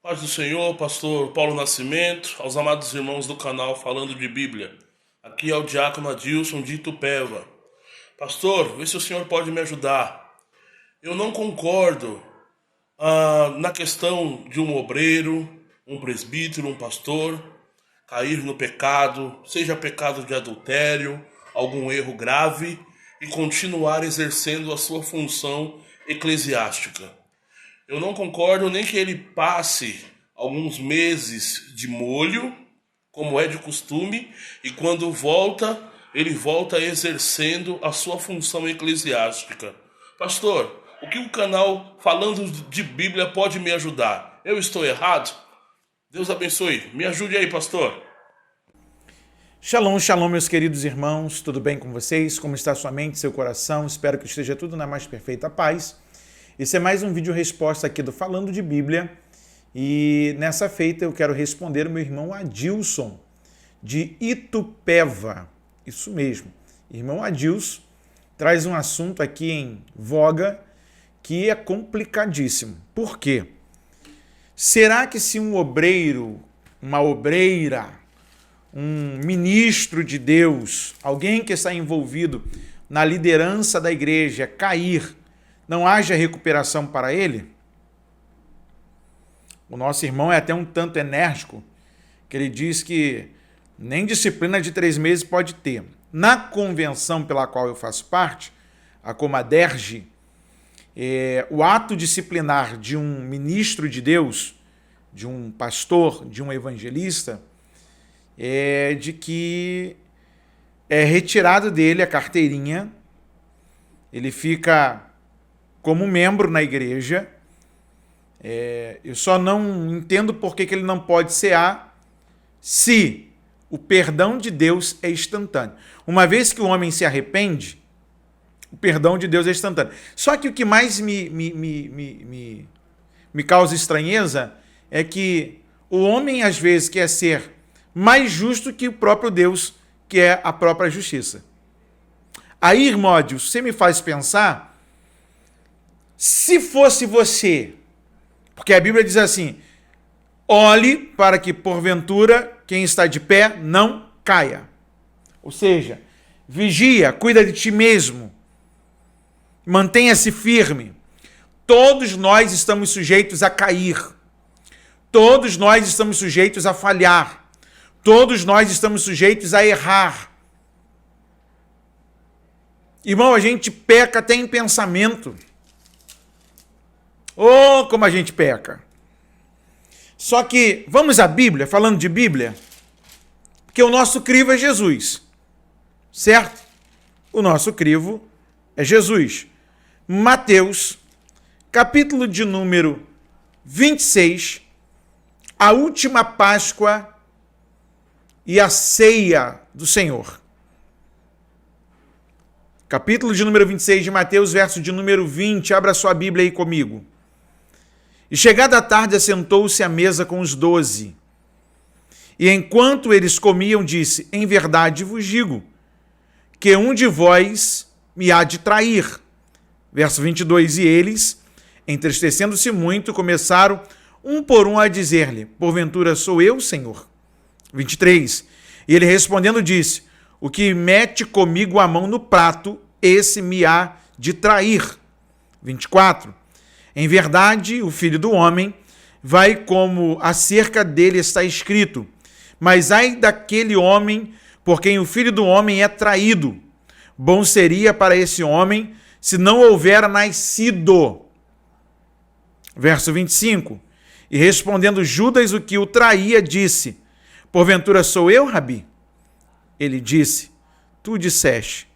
Paz do Senhor, pastor Paulo Nascimento, aos amados irmãos do canal Falando de Bíblia. Aqui é o diácono Adilson de Itupeva. Pastor, vê se o senhor pode me ajudar. Eu não concordo na questão de um obreiro, um presbítero, um pastor cair no pecado, seja pecado de adultério, algum erro grave, e continuar exercendo a sua função eclesiástica. Eu não concordo nem que ele passe alguns meses de molho, como é de costume, e quando volta, ele volta exercendo a sua função eclesiástica. Pastor, o que o canal Falando de Bíblia pode me ajudar? Eu estou errado? Deus abençoe. Me ajude aí, pastor. Shalom, shalom, meus queridos irmãos. Tudo bem com vocês? Como está sua mente, seu coração? Espero que esteja tudo na mais perfeita paz. Esse é mais um vídeo resposta aqui do Falando de Bíblia e nessa feita eu quero responder o meu irmão Adilson, de Itupeva. Isso mesmo. Irmão Adilson traz um assunto aqui em voga que é complicadíssimo. Por quê? Será que se um obreiro, uma obreira, um ministro de Deus, alguém que está envolvido na liderança da igreja, cair, não haja recuperação para ele? O nosso irmão é até um tanto enérgico, que ele diz que nem disciplina de 3 meses pode ter. Na convenção pela qual eu faço parte, a Comaderge, o ato disciplinar de um ministro de Deus, de um pastor, de um evangelista, é de que é retirado dele a carteirinha, ele fica como membro na igreja. Eu só não entendo por que ele não pode cear se o perdão de Deus é instantâneo. Uma vez que o homem se arrepende, o perdão de Deus é instantâneo. Só que o que mais me causa estranheza é que o homem às vezes quer ser mais justo que o próprio Deus, que é a própria justiça. Aí, irmão Adilson, você me faz pensar, se fosse você, porque a Bíblia diz assim, olhe para que porventura quem está de pé não caia. Ou seja, vigia, cuida de ti mesmo, mantenha-se firme. Todos nós estamos sujeitos a cair, todos nós estamos sujeitos a falhar, todos nós estamos sujeitos a errar. Irmão, a gente peca até em pensamento. Oh, como a gente peca. Só que, vamos à Bíblia, falando de Bíblia, porque o nosso crivo é Jesus, certo? O nosso crivo é Jesus. Mateus, capítulo de número 26, a última Páscoa e a ceia do Senhor. Capítulo de número 26 de Mateus, verso de número 20, abra sua Bíblia aí comigo. E chegada a tarde, assentou-se à mesa com os 12. E enquanto eles comiam, disse, em verdade vos digo, que um de vós me há de trair. Verso 22, e eles, entristecendo-se muito, começaram um por um a dizer-lhe, porventura sou eu, Senhor? 23, e ele respondendo disse, o que mete comigo a mão no prato, esse me há de trair. 24, em verdade, o Filho do Homem vai como acerca dele está escrito, mas ai daquele homem por quem o Filho do Homem é traído. Bom seria para esse homem se não houvera nascido. Verso 25, e respondendo Judas, o que o traía, disse, porventura sou eu, Rabi? Ele disse, tu disseste.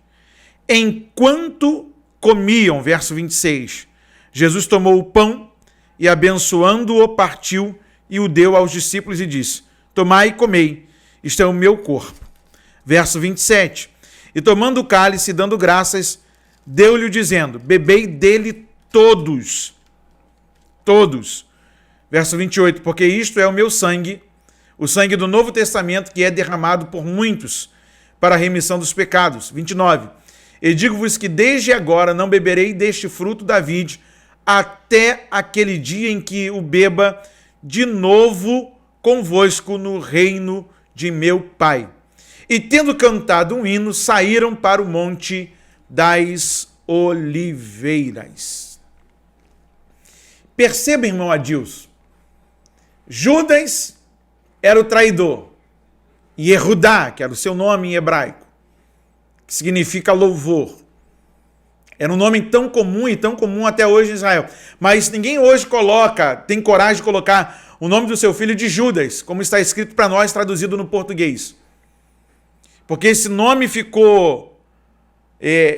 Enquanto comiam, verso 26, Jesus tomou o pão e, abençoando-o, partiu e o deu aos discípulos e disse, tomai e comei, isto é o meu corpo. Verso 27, e tomando o cálice e dando graças, deu-lhe dizendo, bebei dele todos. Todos. Verso 28, porque isto é o meu sangue, o sangue do Novo Testamento, que é derramado por muitos para a remissão dos pecados. 29, e digo-vos que desde agora não beberei deste fruto da vide, até aquele dia em que o beba de novo convosco no reino de meu Pai. E tendo cantado um hino, saíram para o Monte das Oliveiras. Perceba, irmão Adilson, Judas era o traidor, e Yehudá, que era o seu nome em hebraico, que significa louvor. Era um nome tão comum e tão comum até hoje em Israel. Mas ninguém hoje tem coragem de colocar o nome do seu filho de Judas, como está escrito para nós, traduzido no português. Porque esse nome ficou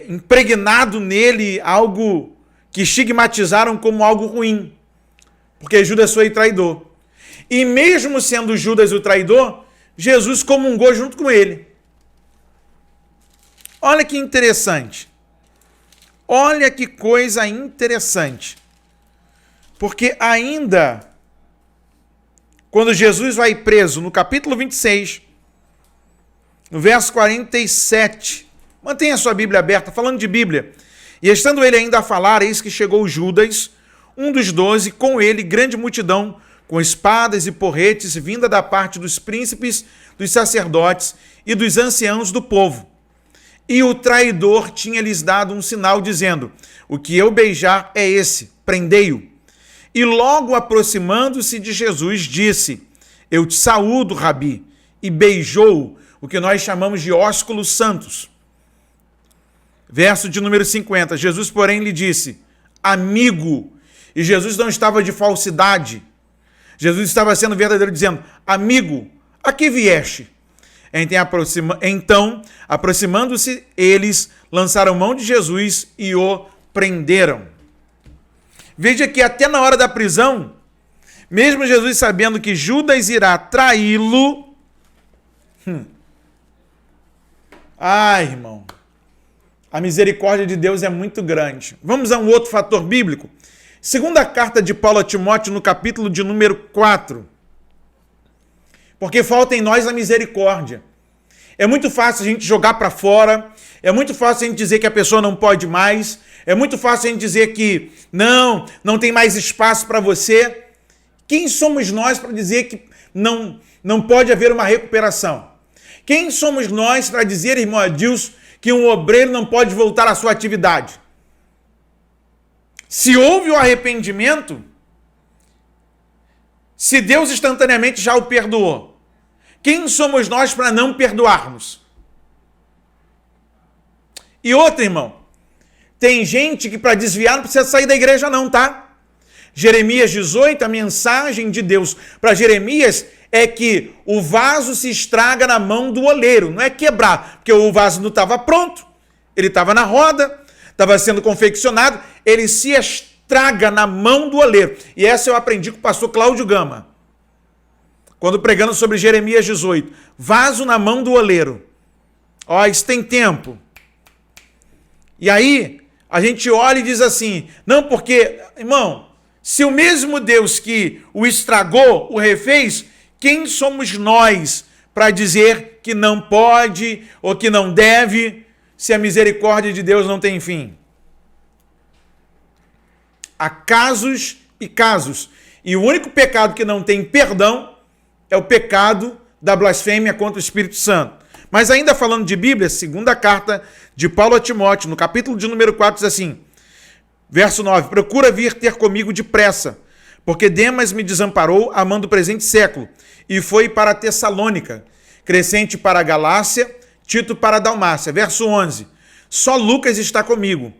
impregnado nele, algo que estigmatizaram como algo ruim. Porque Judas foi traidor. E mesmo sendo Judas o traidor, Jesus comungou junto com ele. Olha que interessante. Olha que coisa interessante. Porque ainda, quando Jesus vai preso, no capítulo 26, no verso 47, mantenha a sua Bíblia aberta, falando de Bíblia. E estando ele ainda a falar, eis que chegou Judas, um dos 12, com ele grande multidão, com espadas e porretes, vinda da parte dos príncipes, dos sacerdotes e dos anciãos do povo. E o traidor tinha-lhes dado um sinal, dizendo: o que eu beijar é esse, prendei-o. E logo aproximando-se de Jesus, disse: eu te saúdo, Rabi, e beijou o que nós chamamos de ósculos santos. Verso de número 50, Jesus, porém, lhe disse: amigo. E Jesus não estava de falsidade. Jesus estava sendo verdadeiro, dizendo: amigo, a que vieste? Então, aproximando-se, eles lançaram mão de Jesus e o prenderam. Veja que até na hora da prisão, mesmo Jesus sabendo que Judas irá traí-lo, irmão, a misericórdia de Deus é muito grande. Vamos a um outro fator bíblico. Segunda carta de Paulo a Timóteo, no capítulo de número 4. Porque falta em nós a misericórdia. É muito fácil a gente jogar para fora, é muito fácil a gente dizer que a pessoa não pode mais, é muito fácil a gente dizer que não tem mais espaço para você. Quem somos nós para dizer que não pode haver uma recuperação? Quem somos nós para dizer, irmão Adilson, que um obreiro não pode voltar à sua atividade? Se houve o arrependimento, se Deus instantaneamente já o perdoou, quem somos nós para não perdoarmos? E outra, irmão, tem gente que para desviar não precisa sair da igreja não, tá? Jeremias 18, a mensagem de Deus para Jeremias é que o vaso se estraga na mão do oleiro, não é quebrar, porque o vaso não estava pronto, ele estava na roda, estava sendo confeccionado, ele se estraga na mão do oleiro. E essa eu aprendi com o pastor Cláudio Gama, quando pregando sobre Jeremias 18. Vaso na mão do oleiro. Ó, isso tem tempo. E aí, a gente olha e diz assim, não, porque, irmão, se o mesmo Deus que o estragou, o refez, quem somos nós para dizer que não pode ou que não deve, se a misericórdia de Deus não tem fim? Há casos e casos. E o único pecado que não tem perdão é o pecado da blasfêmia contra o Espírito Santo. Mas ainda falando de Bíblia, segunda carta de Paulo a Timóteo, no capítulo de número 4, diz assim, verso 9, procura vir ter comigo depressa, porque Demas me desamparou, amando o presente século, e foi para Tessalônica, Crescente para a Galácia, Tito para a Dalmácia. Verso 11, só Lucas está comigo.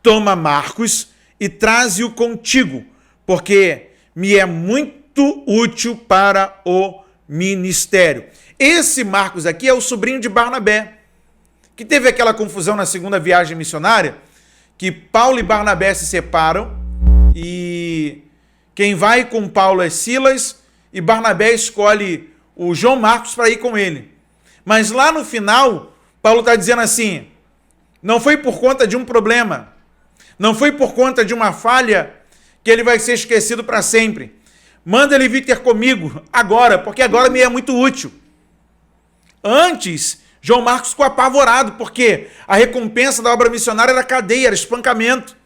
Toma Marcos e traze-o contigo, porque me é muito útil para o ministério. Esse Marcos aqui é o sobrinho de Barnabé, que teve aquela confusão na segunda viagem missionária, que Paulo e Barnabé se separam e quem vai com Paulo é Silas e Barnabé escolhe o João Marcos para ir com ele. Mas lá no final, Paulo está dizendo assim, não foi por conta de um problema, não foi por conta de uma falha que ele vai ser esquecido para sempre. Manda ele vir ter comigo agora, porque agora me é muito útil. Antes, João Marcos ficou apavorado, porque a recompensa da obra missionária era cadeia, era espancamento.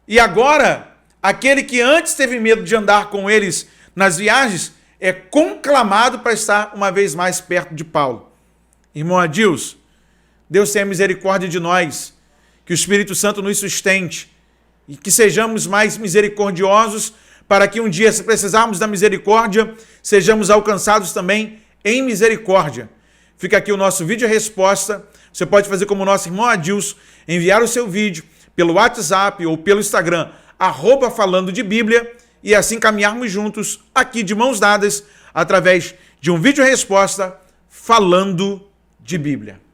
E agora, aquele que antes teve medo de andar com eles nas viagens, é conclamado para estar uma vez mais perto de Paulo. Irmão Adilson, Deus tenha misericórdia de nós, que o Espírito Santo nos sustente e que sejamos mais misericordiosos para que um dia, se precisarmos da misericórdia, sejamos alcançados também em misericórdia. Fica aqui o nosso vídeo resposta. Você pode fazer como o nosso irmão Adilson, enviar o seu vídeo pelo WhatsApp ou pelo Instagram, @falando de Bíblia, e assim caminharmos juntos aqui de mãos dadas através de um vídeo resposta falando de Bíblia.